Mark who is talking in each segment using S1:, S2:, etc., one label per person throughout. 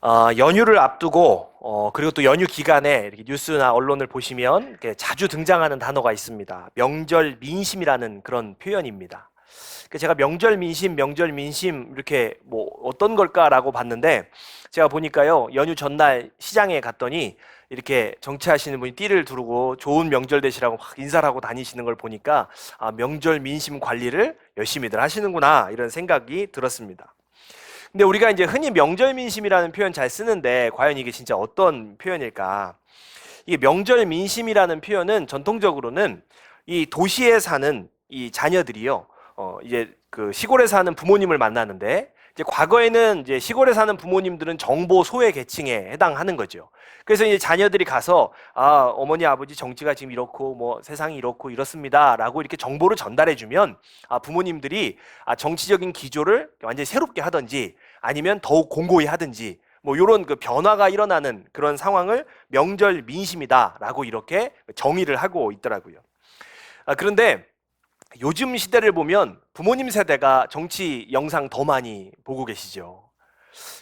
S1: 연휴를 앞두고 그리고 또 연휴 기간에 이렇게 뉴스나 언론을 보시면 이렇게 자주 등장하는 단어가 있습니다. 명절 민심이라는 그런 표현입니다. 제가 명절 민심 이렇게 뭐 어떤 걸까라고 봤는데 제가 보니까요 연휴 전날 시장에 갔더니 이렇게 정치하시는 분이 띠를 두르고 좋은 명절 되시라고 막 인사를 하고 다니시는 걸 보니까 명절 민심 관리를 열심히들 하시는구나 이런 생각이 들었습니다. 근데 우리가 이제 흔히 명절 민심이라는 표현 잘 쓰는데 과연 이게 진짜 어떤 표현일까? 이게 명절 민심이라는 표현은 전통적으로는 이 도시에 사는 이 자녀들이요, 이제 그 시골에 사는 부모님을 만나는데 이제 과거에는 이제 시골에 사는 부모님들은 정보 소외 계층에 해당하는 거죠. 그래서 이제 자녀들이 가서 어머니 아버지 정치가 지금 이렇고 뭐 세상이 이렇고 이렇습니다라고 이렇게 정보를 전달해 주면 부모님들이 정치적인 기조를 완전히 새롭게 하든지 아니면 더욱 공고히 하든지 뭐 이런 그 변화가 일어나는 그런 상황을 명절 민심이다라고 이렇게 정의를 하고 있더라고요. 그런데 요즘 시대를 보면 부모님 세대가 정치 영상 더 많이 보고 계시죠.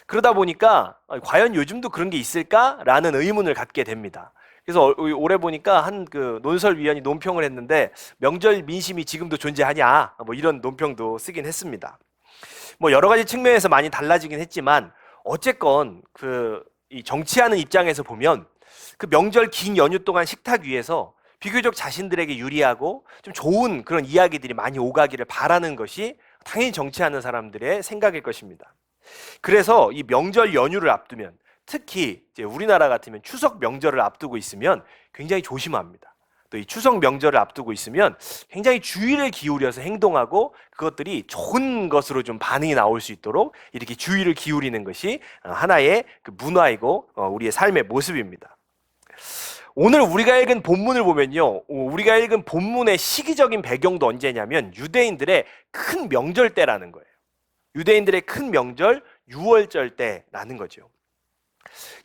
S1: 그러다 보니까 과연 요즘도 그런 게 있을까라는 의문을 갖게 됩니다. 그래서 올해 보니까 한 그 논설위원이 논평을 했는데 명절 민심이 지금도 존재하냐 뭐 이런 논평도 쓰긴 했습니다. 뭐 여러 가지 측면에서 많이 달라지긴 했지만 어쨌건 이 정치하는 입장에서 보면 그 명절 긴 연휴 동안 식탁 위에서 비교적 자신들에게 유리하고 좀 좋은 그런 이야기들이 많이 오가기를 바라는 것이 당연히 정치하는 사람들의 생각일 것입니다. 그래서 이 명절 연휴를 앞두면 특히 이제 우리나라 같으면 추석 명절을 앞두고 있으면 굉장히 조심합니다. 또 이 추석 명절을 앞두고 있으면 굉장히 주의를 기울여서 행동하고 그것들이 좋은 것으로 좀 반응이 나올 수 있도록 이렇게 주의를 기울이는 것이 하나의 그 문화이고 우리의 삶의 모습입니다. 오늘 우리가 읽은 본문을 보면요, 우리가 읽은 본문의 시기적인 배경도 언제냐면 유대인들의 큰 명절 때라는 거예요. 유대인들의 큰 명절 유월절 때라는 거죠.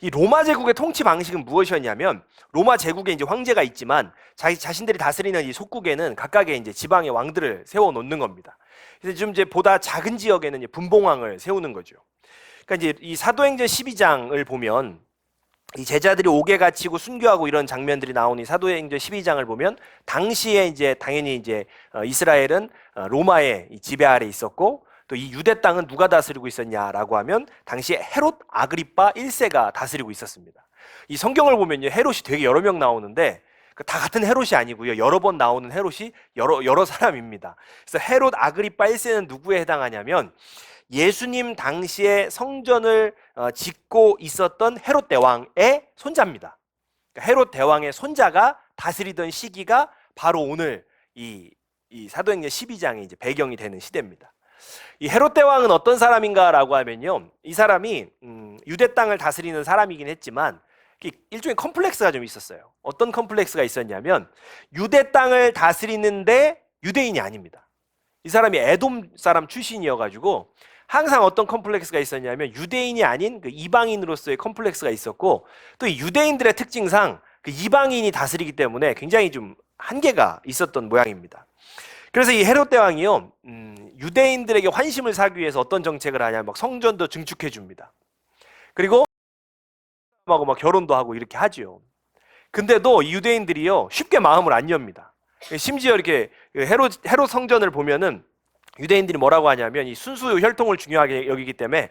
S1: 이 로마 제국의 통치 방식은 무엇이었냐면 로마 제국에 이제 황제가 있지만 자신들이 다스리는 이 속국에는 각각의 이제 지방의 왕들을 세워 놓는 겁니다. 그래서 좀 이제 보다 작은 지역에는 이제 분봉왕을 세우는 거죠. 그러니까 이제 이 사도행전 12장을 보면 이 제자들이 옥에 갇히고 순교하고 이런 장면들이 나오는 이 사도행전 12장을 보면 당시에 이제 당연히 이제 이스라엘은 로마의 지배 아래 있었고 또 이 유대 땅은 누가 다스리고 있었냐라고 하면 당시에 헤롯 아그리파 1세가 다스리고 있었습니다. 이 성경을 보면요 헤롯이 되게 여러 명 나오는데 다 같은 헤롯이 아니고요 여러 번 나오는 헤롯이 여러 사람입니다. 그래서 헤롯 아그리파 1세는 누구에 해당하냐면 예수님 당시에 성전을 짓고 있었던 헤롯 대왕의 손자입니다. 그러니까 헤롯 대왕의 손자가 다스리던 시기가 바로 오늘 이 사도행전 12장의 이제 배경이 되는 시대입니다. 이 헤롯 대왕은 어떤 사람인가라고 하면요, 이 사람이 유대 땅을 다스리는 사람이긴 했지만 일종의 컴플렉스가 좀 있었어요. 어떤 컴플렉스가 있었냐면 유대 땅을 다스리는데 유대인이 아닙니다. 이 사람이 에돔 사람 출신이어가지고 항상 어떤 컴플렉스가 있었냐면 유대인이 아닌 그 이방인으로서의 컴플렉스가 있었고 또 이 유대인들의 특징상 그 이방인이 다스리기 때문에 굉장히 좀 한계가 있었던 모양입니다. 그래서 이 헤롯 대왕이요 유대인들에게 환심을 사기 위해서 어떤 정책을 하냐면 막 성전도 증축해 줍니다. 그리고 막 결혼도 하고 이렇게 하죠. 근데도 이 유대인들이요 쉽게 마음을 안 엽니다. 심지어 이렇게 헤롯 성전을 보면은 유대인들이 뭐라고 하냐면 이 순수 혈통을 중요하게 여기기 때문에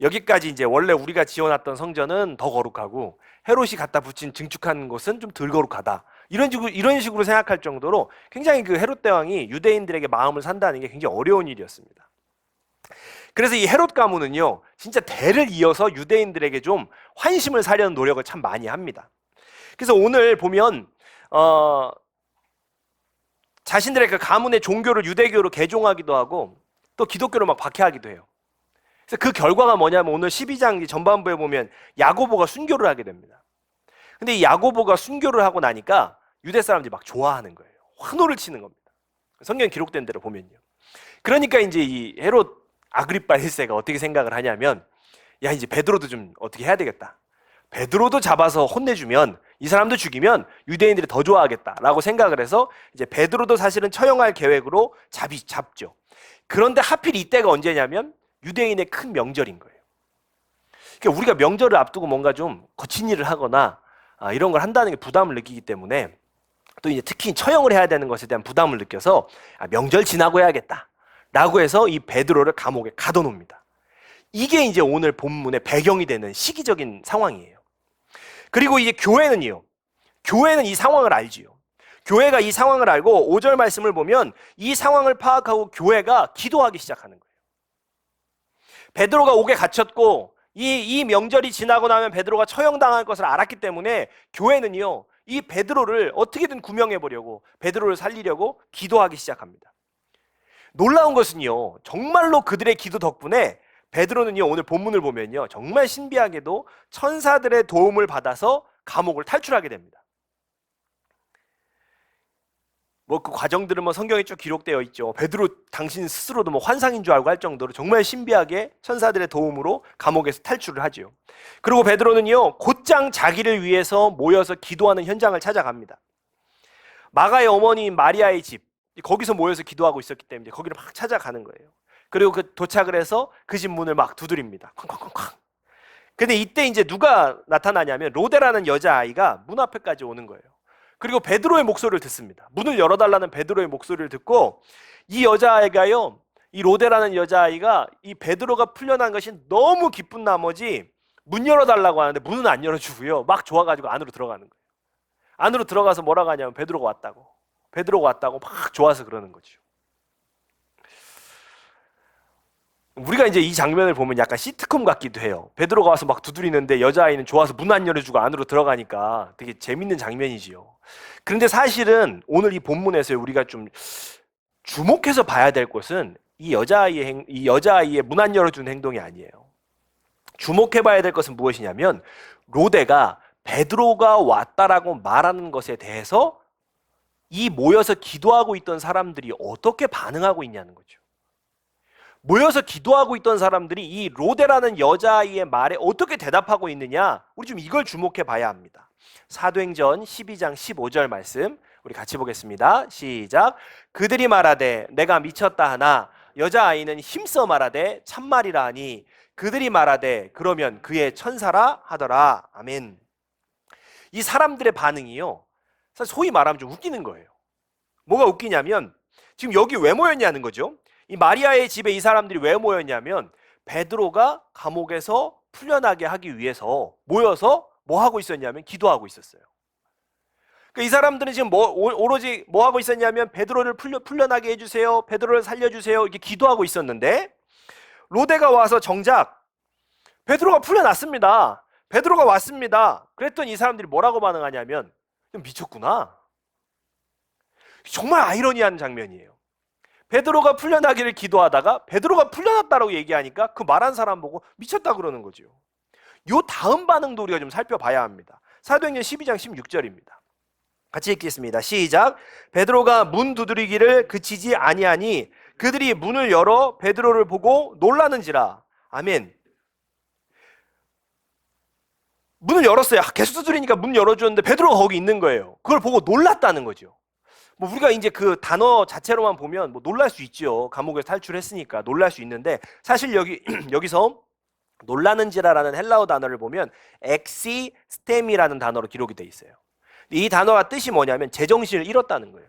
S1: 여기까지 이제 원래 우리가 지어놨던 성전은 더 거룩하고 헤롯이 갖다 붙인 증축한 곳은 좀 덜 거룩하다. 이런 식으로 생각할 정도로 굉장히 그 헤롯 대왕이 유대인들에게 마음을 산다는 게 굉장히 어려운 일이었습니다. 그래서 이 헤롯 가문은요 진짜 대를 이어서 유대인들에게 좀 환심을 사려는 노력을 참 많이 합니다. 그래서 오늘 보면 자신들의 그 가문의 종교를 유대교로 개종하기도 하고 또 기독교로 막 박해하기도 해요. 그래서 그 결과가 뭐냐면 오늘 12장 전반부에 보면 야고보가 순교를 하게 됩니다. 근데 이 야고보가 순교를 하고 나니까 유대 사람들이 막 좋아하는 거예요. 환호를 치는 겁니다. 성경에 기록된 대로 보면요. 그러니까 이제 이 헤롯 아그리파 1세가 어떻게 생각을 하냐면 야 이제 베드로도 좀 어떻게 해야 되겠다. 베드로도 잡아서 혼내주면 이 사람도 죽이면 유대인들이 더 좋아하겠다라고 생각을 해서 이제 베드로도 사실은 처형할 계획으로 잡죠. 그런데 하필 이때가 언제냐면 유대인의 큰 명절인 거예요. 그러니까 우리가 명절을 앞두고 뭔가 좀 거친 일을 하거나 이런 걸 한다는 게 부담을 느끼기 때문에 또 이제 특히 처형을 해야 되는 것에 대한 부담을 느껴서 명절 지나고 해야겠다 라고 해서 이 베드로를 감옥에 가둬놓습니다. 이게 이제 오늘 본문의 배경이 되는 시기적인 상황이에요. 그리고 이제 교회는요, 교회는 이 상황을 알지요. 교회가 이 상황을 알고 5절 말씀을 보면 이 상황을 파악하고 교회가 기도하기 시작하는 거예요. 베드로가 옥에 갇혔고 이 명절이 지나고 나면 베드로가 처형당할 것을 알았기 때문에 교회는요, 이 베드로를 어떻게든 구명해 보려고, 베드로를 살리려고 기도하기 시작합니다. 놀라운 것은요, 정말로 그들의 기도 덕분에 베드로는요, 오늘 본문을 보면요, 정말 신비하게도 천사들의 도움을 받아서 감옥을 탈출하게 됩니다. 뭐 그 과정들은 뭐 성경에 쭉 기록되어 있죠. 베드로 당신 스스로도 뭐 환상인 줄 알고 할 정도로 정말 신비하게 천사들의 도움으로 감옥에서 탈출을 하죠. 그리고 베드로는요, 곧장 자기를 위해서 모여서 기도하는 현장을 찾아갑니다. 마가의 어머니인 마리아의 집, 거기서 모여서 기도하고 있었기 때문에 거기를 막 찾아가는 거예요. 그리고 그 도착을 해서 그 집 문을 막 두드립니다. 쾅쾅쾅쾅. 근데 이때 이제 누가 나타나냐면 로데라는 여자아이가 문 앞에까지 오는 거예요. 그리고 베드로의 목소리를 듣습니다. 문을 열어달라는 베드로의 목소리를 듣고 이 여자아이가요, 이 로데라는 여자아이가 이 베드로가 풀려난 것이 너무 기쁜 나머지 문 열어달라고 하는데 문은 안 열어주고요, 막 좋아가지고 안으로 들어가는 거예요. 안으로 들어가서 뭐라고 하냐면 베드로가 왔다고 막 좋아서 그러는 거죠. 우리가 이제 이 장면을 보면 약간 시트콤 같기도 해요. 베드로가 와서 막 두드리는데 여자아이는 좋아서 문 안 열어주고 안으로 들어가니까 되게 재밌는 장면이지요. 그런데 사실은 오늘 이 본문에서 우리가 좀 주목해서 봐야 될 것은 이 여자아이의 문 안 열어주는 행동이 아니에요. 주목해 봐야 될 것은 무엇이냐면 로데가 베드로가 왔다라고 말하는 것에 대해서 이 모여서 기도하고 있던 사람들이 어떻게 반응하고 있냐는 거죠. 모여서 기도하고 있던 사람들이 이 로데라는 여자아이의 말에 어떻게 대답하고 있느냐, 우리 좀 이걸 주목해 봐야 합니다. 사도행전 12장 15절 말씀 우리 같이 보겠습니다. 시작. 그들이 말하되 내가 미쳤다 하나 여자아이는 힘써 말하되 참말이라 하니 그들이 말하되 그러면 그의 천사라 하더라. 아멘. 이 사람들의 반응이요, 사실 소위 말하면 좀 웃기는 거예요. 뭐가 웃기냐면 지금 여기 왜 모였냐는 거죠. 이 마리아의 집에 이 사람들이 왜 모였냐면 베드로가 감옥에서 풀려나게 하기 위해서 모여서 뭐 하고 있었냐면 기도하고 있었어요. 그러니까 이 사람들은 지금 오로지 뭐 하고 있었냐면 베드로를 풀려나게 해주세요, 베드로를 살려주세요, 이렇게 기도하고 있었는데 로데가 와서 정작 베드로가 풀려났습니다, 베드로가 왔습니다, 그랬더니 이 사람들이 뭐라고 반응하냐면 미쳤구나. 정말 아이러니한 장면이에요. 베드로가 풀려나기를 기도하다가 베드로가 풀려났다고 얘기하니까 그 말한 사람 보고 미쳤다 그러는 거죠. 요 다음 반응도 우리가 좀 살펴봐야 합니다. 사도행전 12장 16절입니다. 같이 읽겠습니다. 시작. 베드로가 문 두드리기를 그치지 아니하니 그들이 문을 열어 베드로를 보고 놀라는지라. 아멘. 문을 열었어요. 계속 두드리니까 문 열어주었는데 베드로가 거기 있는 거예요. 그걸 보고 놀랐다는 거죠. 뭐 우리가 이제 그 단어 자체로만 보면 뭐 놀랄 수 있죠. 감옥에서 탈출했으니까 놀랄 수 있는데 사실 여기서 놀라는지라라는 헬라어 단어를 보면 엑시스템이라는 단어로 기록이 돼 있어요. 이 단어가 뜻이 뭐냐면 제정신을 잃었다는 거예요.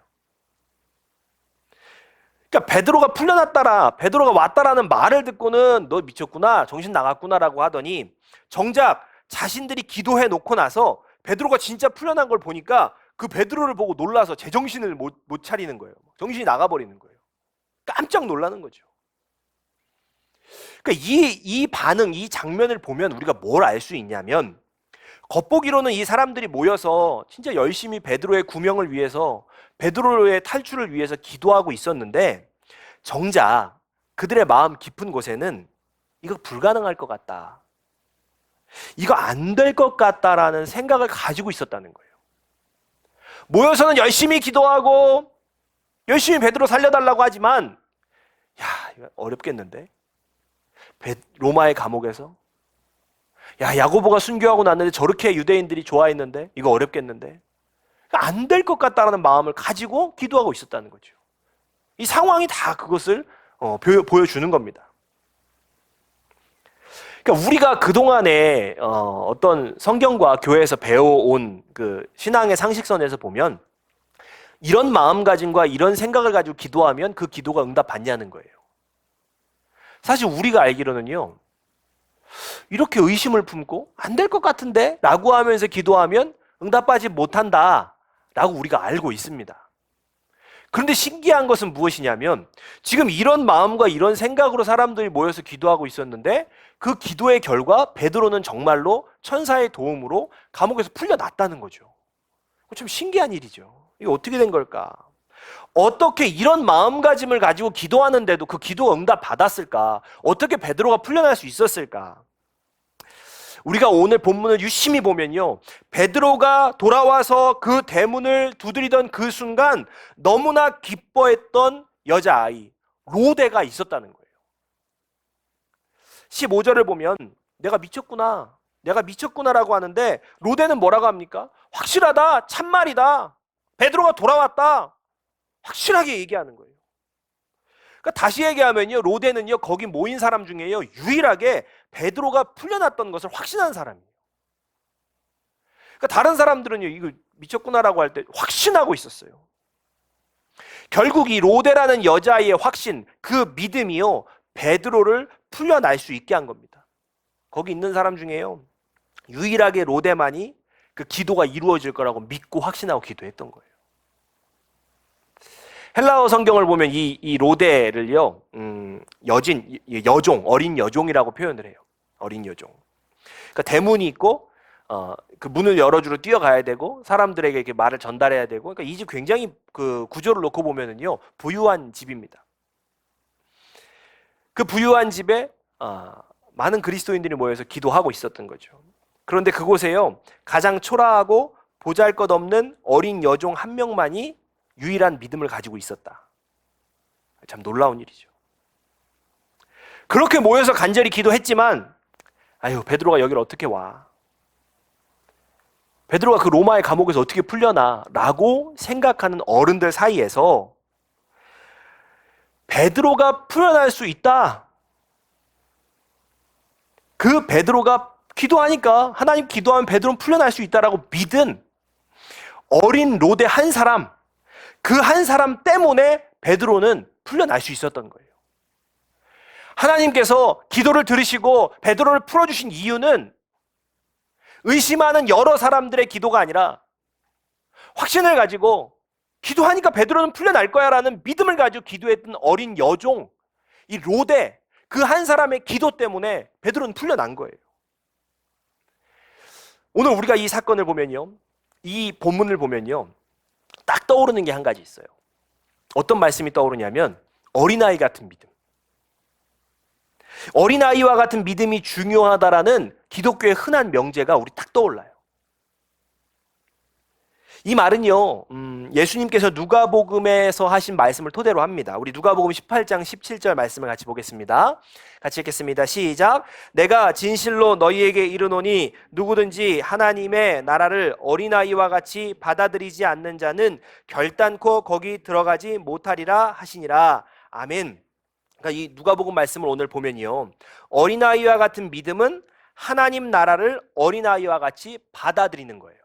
S1: 그러니까 베드로가 베드로가 왔다라는 말을 듣고는 너 미쳤구나, 정신 나갔구나라고 하더니 정작 자신들이 기도해 놓고 나서 베드로가 진짜 풀려난 걸 보니까 그 베드로를 보고 놀라서 제정신을 못 차리는 거예요. 정신이 나가버리는 거예요. 깜짝 놀라는 거죠. 그러니까 이 반응, 이 장면을 보면 우리가 뭘 알 수 있냐면 겉보기로는 이 사람들이 모여서 진짜 열심히 베드로의 구명을 위해서, 베드로의 탈출을 위해서 기도하고 있었는데 정작 그들의 마음 깊은 곳에는 이거 불가능할 것 같다, 이거 안 될 것 같다라는 생각을 가지고 있었다는 거예요. 모여서는 열심히 기도하고 열심히 베드로 살려달라고 하지만 야, 이거 어렵겠는데? 로마의 감옥에서 야고보가 순교하고 났는데 저렇게 유대인들이 좋아했는데 이거 어렵겠는데? 안 될 것 같다라는 마음을 가지고 기도하고 있었다는 거죠. 이 상황이 다 그것을 보여주는 겁니다. 그러니까 우리가 그동안에 어떤 성경과 교회에서 배워온 그 신앙의 상식선에서 보면 이런 마음가짐과 이런 생각을 가지고 기도하면 그 기도가 응답받냐는 거예요. 사실 우리가 알기로는요, 이렇게 의심을 품고 안 될 것 같은데? 라고 하면서 기도하면 응답받지 못한다 라고 우리가 알고 있습니다. 그런데 신기한 것은 무엇이냐면 지금 이런 마음과 이런 생각으로 사람들이 모여서 기도하고 있었는데 그 기도의 결과 베드로는 정말로 천사의 도움으로 감옥에서 풀려났다는 거죠. 참 신기한 일이죠. 이게 어떻게 된 걸까? 어떻게 이런 마음가짐을 가지고 기도하는데도 그 기도가 응답받았을까? 어떻게 베드로가 풀려날 수 있었을까? 우리가 오늘 본문을 유심히 보면요, 베드로가 돌아와서 그 대문을 두드리던 그 순간 너무나 기뻐했던 여자아이 로데가 있었다는 거예요. 15절을 보면 내가 미쳤구나라고 하는데 로데는 뭐라고 합니까? 확실하다, 참말이다, 베드로가 돌아왔다, 확실하게 얘기하는 거예요. 그러니까 다시 얘기하면요, 로데는요 거기 모인 사람 중에요 유일하게 베드로가 풀려났던 것을 확신한 사람이에요. 그러니까 다른 사람들은요 이거 미쳤구나라고 할 때 확신하고 있었어요. 결국 이 로데라는 여자아이의 확신, 그 믿음이요 베드로를 풀려날 수 있게 한 겁니다. 거기 있는 사람 중에요 유일하게 로데만이 그 기도가 이루어질 거라고 믿고 확신하고 기도했던 거예요. 헬라어 성경을 보면 이 로데를요, 여종, 어린 여종이라고 표현을 해요. 어린 여종. 그러니까 대문이 있고, 그 문을 열어주러 뛰어가야 되고, 사람들에게 이렇게 말을 전달해야 되고, 그러니까 이 집 굉장히 그 구조를 놓고 보면은요, 부유한 집입니다. 그 부유한 집에, 많은 그리스도인들이 모여서 기도하고 있었던 거죠. 그런데 그곳에요, 가장 초라하고 보잘것없는 어린 여종 한 명만이 유일한 믿음을 가지고 있었다. 참 놀라운 일이죠. 그렇게 모여서 간절히 기도했지만 아유 베드로가 여기를 어떻게 와? 베드로가 그 로마의 감옥에서 어떻게 풀려나? 라고 생각하는 어른들 사이에서 베드로가 풀려날 수 있다. 그 베드로가 기도하니까 하나님 기도하면 베드로는 풀려날 수 있다라고 믿은 어린 로데 한 사람, 그 한 사람 때문에 베드로는 풀려날 수 있었던 거예요. 하나님께서 기도를 들으시고 베드로를 풀어주신 이유는 의심하는 여러 사람들의 기도가 아니라 확신을 가지고 기도하니까 베드로는 풀려날 거야 라는 믿음을 가지고 기도했던 어린 여종, 이 로데, 그 한 사람의 기도 때문에 베드로는 풀려난 거예요. 오늘 우리가 이 사건을 보면요, 이 본문을 보면요, 딱 떠오르는 게 한 가지 있어요. 어떤 말씀이 떠오르냐면 어린아이 같은 믿음. 어린아이와 같은 믿음이 중요하다라는 기독교의 흔한 명제가 우리 딱 떠올라요. 이 말은요, 예수님께서 누가복음에서 하신 말씀을 토대로 합니다. 우리 누가복음 18장 17절 말씀을 같이 보겠습니다. 같이 읽겠습니다. 시작. 내가 진실로 너희에게 이르노니 누구든지 하나님의 나라를 어린아이와 같이 받아들이지 않는 자는 결단코 거기 들어가지 못하리라 하시니라. 아멘. 그러니까 이 누가복음 말씀을 오늘 보면요, 어린아이와 같은 믿음은 하나님 나라를 어린아이와 같이 받아들이는 거예요.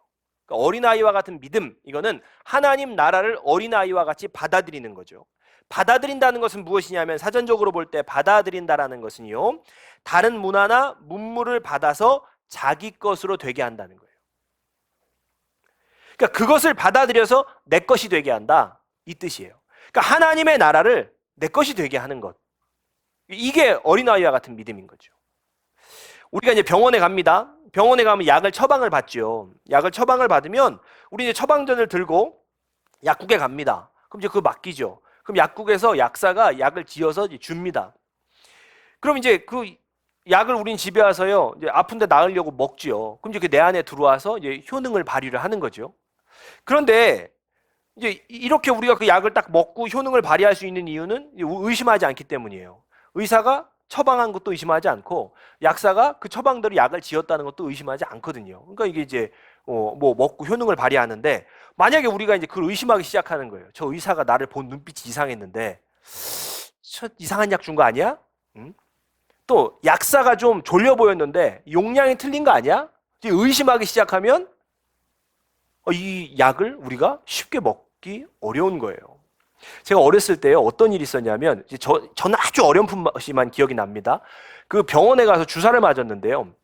S1: 그러니까 어린아이와 같은 믿음, 이거는 하나님 나라를 어린아이와 같이 받아들이는 거죠. 받아들인다는 것은 무엇이냐면 사전적으로 볼 때 받아들인다라는 것은요, 다른 문화나 문물을 받아서 자기 것으로 되게 한다는 거예요. 그러니까 그것을 받아들여서 내 것이 되게 한다, 이 뜻이에요. 그러니까 하나님의 나라를 내 것이 되게 하는 것, 이게 어린아이와 같은 믿음인 거죠. 우리가 이제 병원에 갑니다. 병원에 가면 약을 처방을 받죠. 약을 처방을 받으면 우리 이제 처방전을 들고 약국에 갑니다. 그럼 이제 그거 맡기죠. 그럼 약국에서 약사가 약을 지어서 이제 줍니다. 그럼 이제 그 약을 우린 집에 와서요, 이제 아픈데 나으려고 먹지요. 그럼 이제 그 내 안에 들어와서 이제 효능을 발휘를 하는 거죠. 그런데 이제 이렇게 우리가 그 약을 딱 먹고 효능을 발휘할 수 있는 이유는 의심하지 않기 때문이에요. 의사가 처방한 것도 의심하지 않고 약사가 그 처방대로 약을 지었다는 것도 의심하지 않거든요. 그러니까 이게 이제 뭐 먹고 효능을 발휘하는데, 만약에 우리가 이제 그걸 의심하기 시작하는 거예요. 저 의사가 나를 본 눈빛이 이상했는데 저 이상한 약 준 거 아니야? 응? 또 약사가 좀 졸려 보였는데 용량이 틀린 거 아니야? 이제 의심하기 시작하면 이 약을 우리가 쉽게 먹기 어려운 거예요. 제가 어렸을 때요, 어떤 일이 있었냐면, 저는 아주 어렴풋이만 기억이 납니다. 그 병원에 가서 주사를 맞았는데요.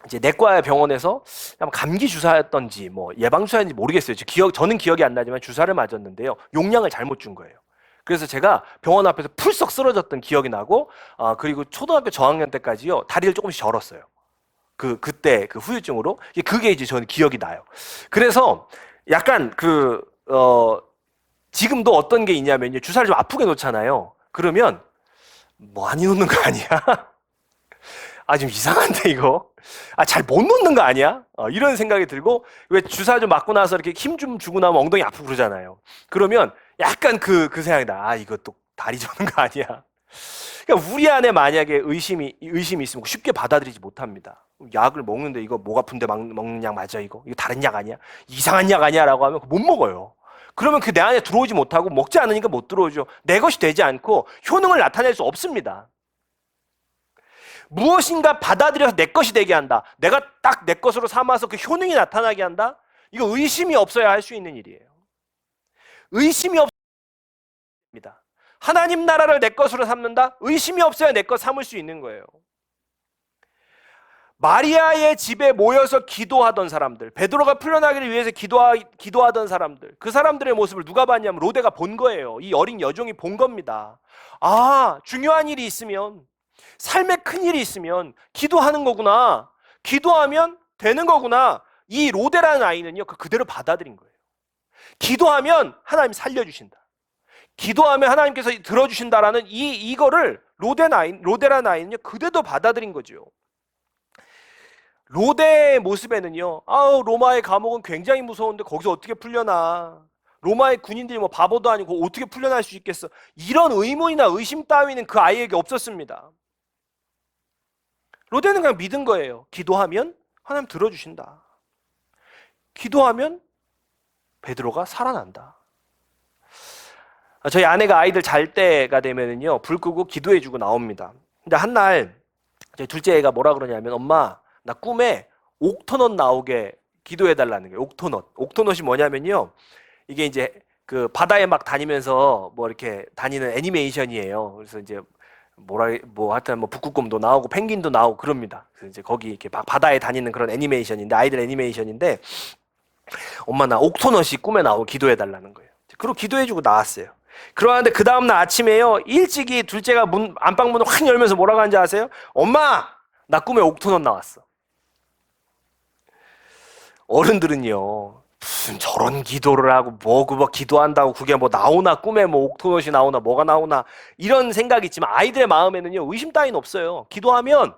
S1: 이제 내과 병원에서 아마 감기 주사였던지 뭐 예방 주사였는지 모르겠어요. 저는 기억이 안 나지만 주사를 맞았는데요. 용량을 잘못 준 거예요. 그래서 제가 병원 앞에서 풀썩 쓰러졌던 기억이 나고, 그리고 초등학교 저학년 때까지요, 다리를 조금씩 절었어요. 그때 그 후유증으로. 그게 이제 저는 기억이 나요. 그래서 약간 지금도 어떤 게 있냐면요. 주사를 좀 아프게 놓잖아요. 그러면 많이 놓는 거 아니야? 좀 이상한데 이거? 잘 못 놓는 거 아니야? 이런 생각이 들고, 왜 주사 좀 맞고 나서 이렇게 힘 좀 주고 나면 엉덩이 아프고 그러잖아요. 그러면 약간 그 생각이 나. 이거 또 다리 저는 거 아니야? 그러니까 우리 안에 만약에 의심이 있으면 쉽게 받아들이지 못합니다. 약을 먹는데 이거 목 아픈데 먹는 약 맞아 이거? 이거 다른 약 아니야? 이상한 약 아니야? 라고 하면 못 먹어요. 그러면 내 안에 들어오지 못하고 먹지 않으니까 못 들어오죠. 내 것이 되지 않고 효능을 나타낼 수 없습니다. 무엇인가 받아들여서 내 것이 되게 한다. 내가 딱 내 것으로 삼아서 그 효능이 나타나게 한다. 이거 의심이 없어야 할 수 있는 일이에요. 의심이 없습니다. 하나님 나라를 내 것으로 삼는다? 의심이 없어야 내 것 삼을 수 있는 거예요. 마리아의 집에 모여서 기도하던 사람들, 베드로가 풀려나기를 위해서 기도하던 사람들, 그 사람들의 모습을 누가 봤냐면 로데가 본 거예요. 이 어린 여종이 본 겁니다. 중요한 일이 있으면, 삶에 큰 일이 있으면 기도하는 거구나. 기도하면 되는 거구나. 이 로데라는 아이는요, 그대로 받아들인 거예요. 기도하면 하나님 살려주신다. 기도하면 하나님께서 들어주신다라는 이거를 로데라는 아이는요, 그대로 받아들인 거죠. 로데의 모습에는요, 로마의 감옥은 굉장히 무서운데 거기서 어떻게 풀려나? 로마의 군인들이 뭐 바보도 아니고 어떻게 풀려날 수 있겠어? 이런 의문이나 의심 따위는 그 아이에게 없었습니다. 로데는 그냥 믿은 거예요. 기도하면 하나님 들어주신다. 기도하면 베드로가 살아난다. 저희 아내가 아이들 잘 때가 되면은요, 불 끄고 기도해주고 나옵니다. 근데 한날 저희 둘째 애가 뭐라 그러냐면, 엄마, 나 꿈에 옥토넛 나오게 기도해달라는 거예요. 옥토넛이 뭐냐면요, 이게 이제 그 바다에 막 다니면서 뭐 이렇게 다니는 애니메이션이에요. 그래서 이제 하여튼 북극곰도 나오고 펭귄도 나오고 그럽니다. 그래서 이제 거기 이렇게 바다에 다니는 그런 애니메이션인데, 아이들 애니메이션인데, 엄마 나 옥토넛이 꿈에 나오고 기도해달라는 거예요. 그리고 기도해주고 나왔어요. 그러는데 그 다음날 아침에요, 일찍이 둘째가 안방문을 확 열면서 뭐라고 하는지 아세요? 엄마, 나 꿈에 옥토넛 나왔어. 어른들은요, 무슨 저런 기도를 하고 뭐 기도한다고 그게 뭐 나오나, 꿈에 뭐 옥토넛이 나오나 뭐가 나오나 이런 생각이 있지만, 아이들의 마음에는요, 의심 따위는 없어요. 기도하면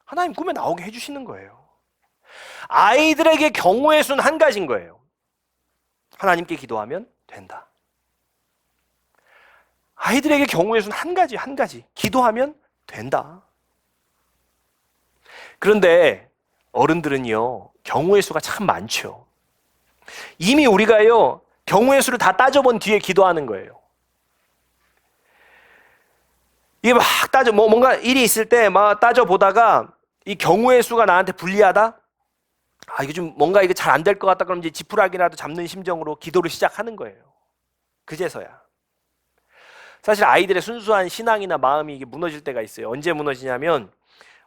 S1: 하나님 꿈에 나오게 해주시는 거예요. 아이들에게 경우의 수는 한 가지인 거예요. 하나님께 기도하면 된다. 아이들에게 경우의 수는 한 가지. 기도하면 된다. 그런데 어른들은요, 경우의 수가 참 많죠. 이미 우리가요, 경우의 수를 다 따져본 뒤에 기도하는 거예요. 이게 막 뭔가 일이 있을 때 막 따져보다가 이 경우의 수가 나한테 불리하다? 이게 좀 뭔가 이게 잘 안 될 것 같다. 그럼 이제 지푸라기라도 잡는 심정으로 기도를 시작하는 거예요. 그제서야. 사실 아이들의 순수한 신앙이나 마음이 이게 무너질 때가 있어요. 언제 무너지냐면,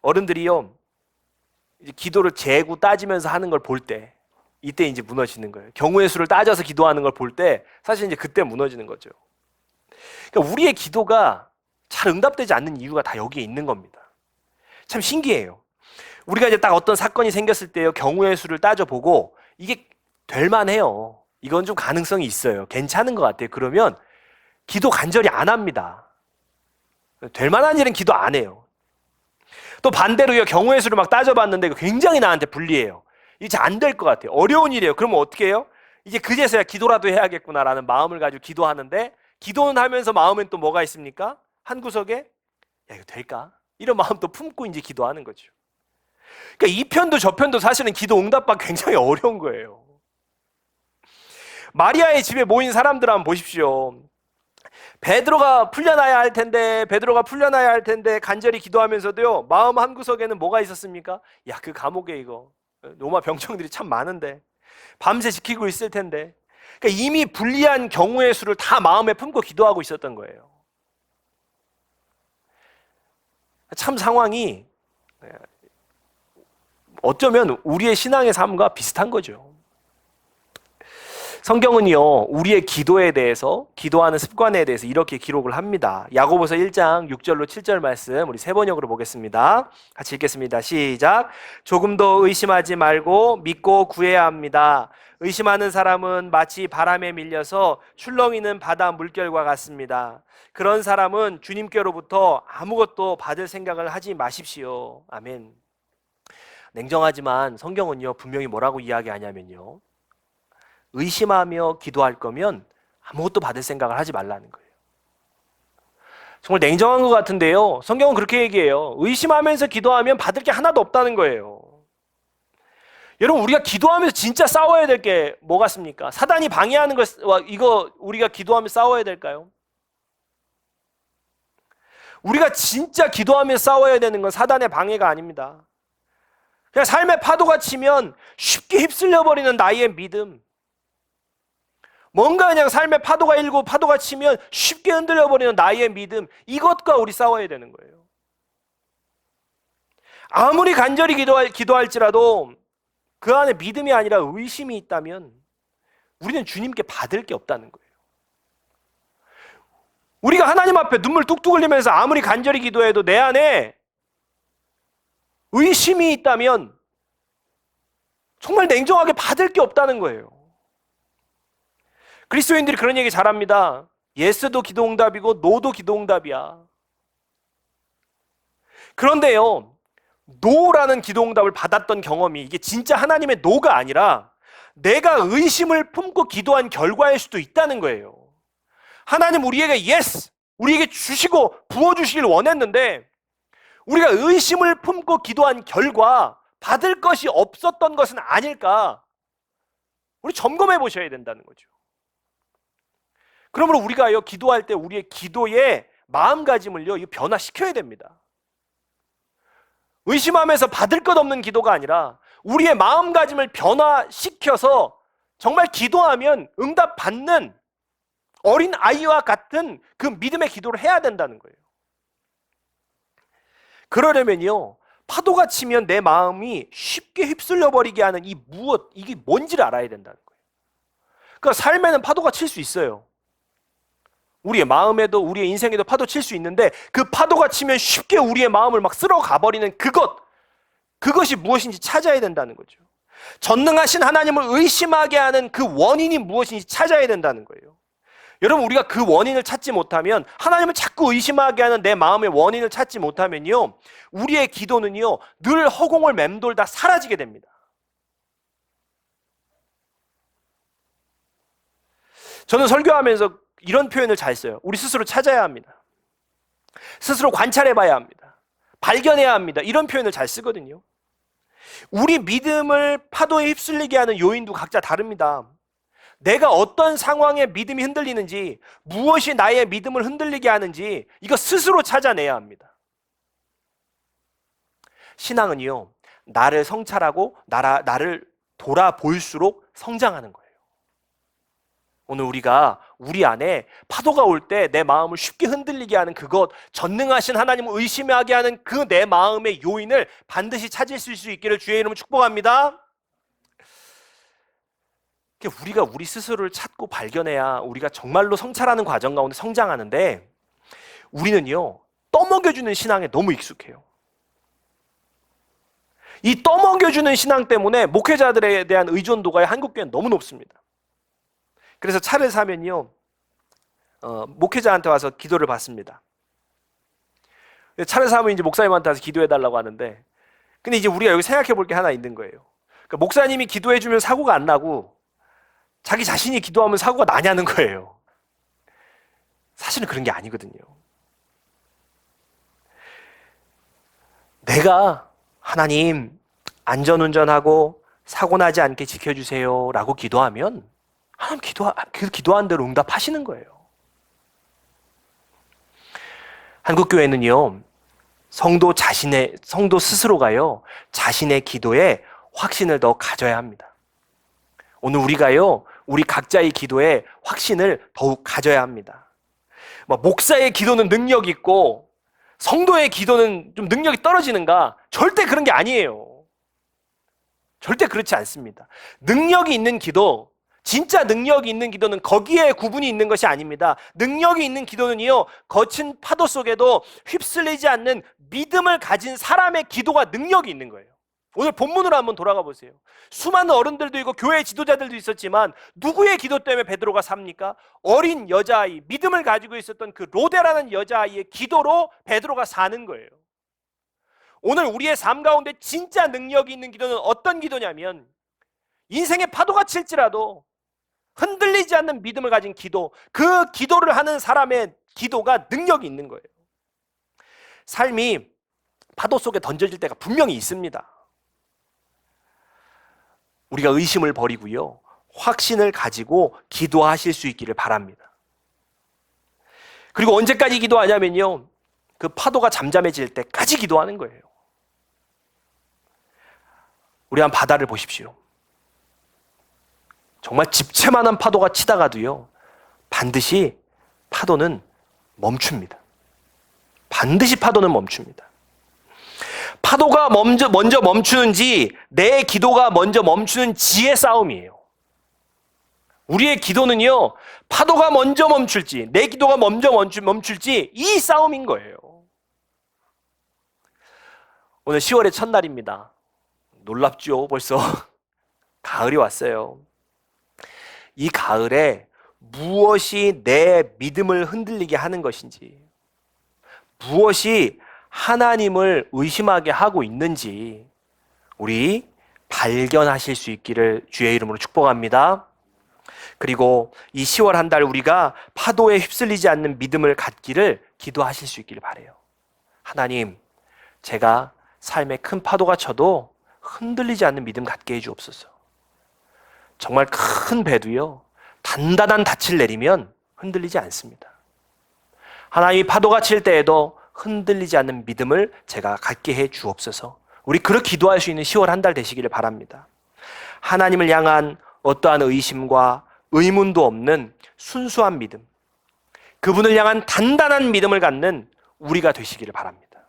S1: 어른들이요, 이제 기도를 재고 따지면서 하는 걸 볼 때, 이때 이제 무너지는 거예요. 경우의 수를 따져서 기도하는 걸 볼 때, 사실 이제 그때 무너지는 거죠. 그러니까 우리의 기도가 잘 응답되지 않는 이유가 다 여기에 있는 겁니다. 참 신기해요. 우리가 이제 딱 어떤 사건이 생겼을 때요, 경우의 수를 따져보고 이게 될 만해요. 이건 좀 가능성이 있어요. 괜찮은 것 같아요. 그러면 기도 간절히 안 합니다. 될 만한 일은 기도 안 해요. 또 반대로요, 경우의 수를 막 따져봤는데 굉장히 나한테 불리해요. 이제 안 될 것 같아요. 어려운 일이에요. 그러면 어떻게 해요? 이제 그제서야 기도라도 해야겠구나라는 마음을 가지고 기도하는데, 기도는 하면서 마음엔 또 뭐가 있습니까? 한 구석에 이거 될까? 이런 마음 또 품고 이제 기도하는 거죠. 그러니까 이 편도 저 편도 사실은 기도 응답받기 굉장히 어려운 거예요. 마리아의 집에 모인 사람들 한번 보십시오. 베드로가 풀려나야 할 텐데, 베드로가 풀려나야 할 텐데 간절히 기도하면서도요, 마음 한구석에는 뭐가 있었습니까? 야, 그 감옥에 이거 로마 병정들이 참 많은데 밤새 지키고 있을 텐데. 그러니까 이미 불리한 경우의 수를 다 마음에 품고 기도하고 있었던 거예요. 참 상황이 어쩌면 우리의 신앙의 삶과 비슷한 거죠. 성경은요, 우리의 기도에 대해서, 기도하는 습관에 대해서 이렇게 기록을 합니다. 야고보서 1장 6절로 7절 말씀 우리 세 번역으로 보겠습니다. 같이 읽겠습니다. 시작. 조금도 의심하지 말고 믿고 구해야 합니다. 의심하는 사람은 마치 바람에 밀려서 출렁이는 바다 물결과 같습니다. 그런 사람은 주님께로부터 아무것도 받을 생각을 하지 마십시오. 아멘. 냉정하지만 성경은요, 분명히 뭐라고 이야기하냐면요, 의심하며 기도할 거면 아무것도 받을 생각을 하지 말라는 거예요. 정말 냉정한 것 같은데요, 성경은 그렇게 얘기해요. 의심하면서 기도하면 받을 게 하나도 없다는 거예요. 여러분, 우리가 기도하면서 진짜 싸워야 될 게 뭐 같습니까? 사단이 방해하는 걸, 이거 우리가 기도하면서 싸워야 될까요? 우리가 진짜 기도하면서 싸워야 되는 건 사단의 방해가 아닙니다. 그냥 삶의 파도가 치면 쉽게 휩쓸려 버리는 나의 믿음, 뭔가 그냥 삶의 파도가 일고 파도가 치면 쉽게 흔들려 버리는 나의 믿음, 이것과 우리 싸워야 되는 거예요. 아무리 간절히 기도할지라도 그 안에 믿음이 아니라 의심이 있다면 우리는 주님께 받을 게 없다는 거예요. 우리가 하나님 앞에 눈물 뚝뚝 흘리면서 아무리 간절히 기도해도 내 안에 의심이 있다면 정말 냉정하게 받을 게 없다는 거예요. 그리스도인들이 그런 얘기 잘합니다. 예스도 기도응답이고 노도 기도응답이야. 그런데요, 노라는 기도응답을 받았던 경험이 이게 진짜 하나님의 노가 아니라 내가 의심을 품고 기도한 결과일 수도 있다는 거예요. 하나님 우리에게 예스, 우리에게 주시고 부어주시길 원했는데 우리가 의심을 품고 기도한 결과 받을 것이 없었던 것은 아닐까? 우리 점검해 보셔야 된다는 거죠. 그러므로 우리가요, 기도할 때 우리의 기도의 마음가짐을요, 이거 변화시켜야 됩니다. 의심하면서 받을 것 없는 기도가 아니라 우리의 마음가짐을 변화시켜서 정말 기도하면 응답 받는 어린 아이와 같은 그 믿음의 기도를 해야 된다는 거예요. 그러려면요, 파도가 치면 내 마음이 쉽게 휩쓸려 버리게 하는 이 무엇, 이게 뭔지를 알아야 된다는 거예요. 그러니까 삶에는 파도가 칠 수 있어요. 우리의 마음에도 우리의 인생에도 파도 칠 수 있는데 그 파도가 치면 쉽게 우리의 마음을 막 쓸어가 버리는 그것이 무엇인지 찾아야 된다는 거죠. 전능하신 하나님을 의심하게 하는 그 원인이 무엇인지 찾아야 된다는 거예요. 여러분, 우리가 그 원인을 찾지 못하면, 하나님을 자꾸 의심하게 하는 내 마음의 원인을 찾지 못하면요, 우리의 기도는요, 늘 허공을 맴돌다 사라지게 됩니다. 저는 설교하면서 이런 표현을 잘 써요. 우리 스스로 찾아야 합니다. 스스로 관찰해 봐야 합니다. 발견해야 합니다. 이런 표현을 잘 쓰거든요. 우리 믿음을 파도에 휩쓸리게 하는 요인도 각자 다릅니다. 내가 어떤 상황에 믿음이 흔들리는지, 무엇이 나의 믿음을 흔들리게 하는지 이거 스스로 찾아내야 합니다. 신앙은요, 나를 성찰하고 나를 돌아볼수록 성장하는 거예요. 오늘 우리가 우리 안에 파도가 올 때 내 마음을 쉽게 흔들리게 하는 그것, 전능하신 하나님을 의심하게 하는 그 내 마음의 요인을 반드시 찾을 수 있기를 주의 이름으로 축복합니다. 우리가 우리 스스로를 찾고 발견해야 우리가 정말로 성찰하는 과정 가운데 성장하는데, 우리는요, 떠먹여주는 신앙에 너무 익숙해요. 이 떠먹여주는 신앙 때문에 목회자들에 대한 의존도가 한국교회는 너무 높습니다. 그래서 차를 사면요, 목회자한테 와서 기도를 받습니다. 차를 사면 이제 목사님한테 와서 기도해달라고 하는데, 근데 이제 우리가 여기 생각해 볼 게 하나 있는 거예요. 그러니까 목사님이 기도해주면 사고가 안 나고 자기 자신이 기도하면 사고가 나냐는 거예요. 사실은 그런 게 아니거든요. 내가 하나님 안전운전하고 사고 나지 않게 지켜주세요 라고 기도하면 하나님 기도한 대로 응답하시는 거예요. 한국교회는요, 성도 스스로가요, 자신의 기도에 확신을 더 가져야 합니다. 오늘 우리가요, 우리 각자의 기도에 확신을 더욱 가져야 합니다. 목사의 기도는 능력 있고 성도의 기도는 좀 능력이 떨어지는가? 절대 그런 게 아니에요. 절대 그렇지 않습니다. 능력이 있는 기도, 진짜 능력이 있는 기도는 거기에 구분이 있는 것이 아닙니다. 능력이 있는 기도는요, 거친 파도 속에도 휩쓸리지 않는 믿음을 가진 사람의 기도가 능력이 있는 거예요. 오늘 본문으로 한번 돌아가 보세요. 수많은 어른들도 있고 교회 지도자들도 있었지만 누구의 기도 때문에 베드로가 삽니까? 어린 여자아이, 믿음을 가지고 있었던 그 로데라는 여자아이의 기도로 베드로가 사는 거예요. 오늘 우리의 삶 가운데 진짜 능력이 있는 기도는 어떤 기도냐면, 인생의 파도가 칠지라도 흔들리지 않는 믿음을 가진 기도, 그 기도를 하는 사람의 기도가 능력이 있는 거예요. 삶이 파도 속에 던져질 때가 분명히 있습니다. 우리가 의심을 버리고요, 확신을 가지고 기도하실 수 있기를 바랍니다. 그리고 언제까지 기도하냐면요, 그 파도가 잠잠해질 때까지 기도하는 거예요. 우리 한 바다를 보십시오. 정말 집채만한 파도가 치다가도요, 반드시 파도는 멈춥니다. 반드시 파도는 멈춥니다. 파도가 먼저 멈추는지 내 기도가 먼저 멈추는지의 싸움이에요. 우리의 기도는요, 파도가 먼저 멈출지 내 기도가 먼저 멈출지 이 싸움인 거예요. 오늘 10월의 첫날입니다. 놀랍죠? 벌써 가을이 왔어요. 이 가을에 무엇이 내 믿음을 흔들리게 하는 것인지, 무엇이 하나님을 의심하게 하고 있는지 우리 발견하실 수 있기를 주의 이름으로 축복합니다. 그리고 이 10월 한 달 우리가 파도에 휩쓸리지 않는 믿음을 갖기를 기도하실 수 있기를 바라요. 하나님, 제가 삶에 큰 파도가 쳐도 흔들리지 않는 믿음 갖게 해주옵소서. 정말 큰 배도요, 단단한 닻을 내리면 흔들리지 않습니다. 하나님이 파도가 칠 때에도 흔들리지 않는 믿음을 제가 갖게 해 주옵소서. 우리 그렇게 기도할 수 있는 10월 한 달 되시기를 바랍니다. 하나님을 향한 어떠한 의심과 의문도 없는 순수한 믿음, 그분을 향한 단단한 믿음을 갖는 우리가 되시기를 바랍니다.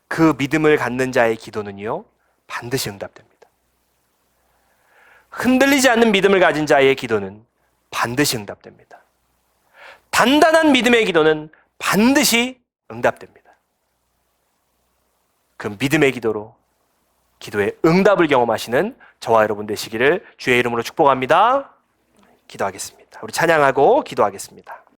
S1: 그 믿음을 갖는 자의 기도는요, 반드시 응답됩니다. 흔들리지 않는 믿음을 가진 자의 기도는 반드시 응답됩니다. 단단한 믿음의 기도는 반드시 응답됩니다. 그 믿음의 기도로 기도의 응답을 경험하시는 저와 여러분 되시기를 주의 이름으로 축복합니다. 기도하겠습니다. 우리 찬양하고 기도하겠습니다.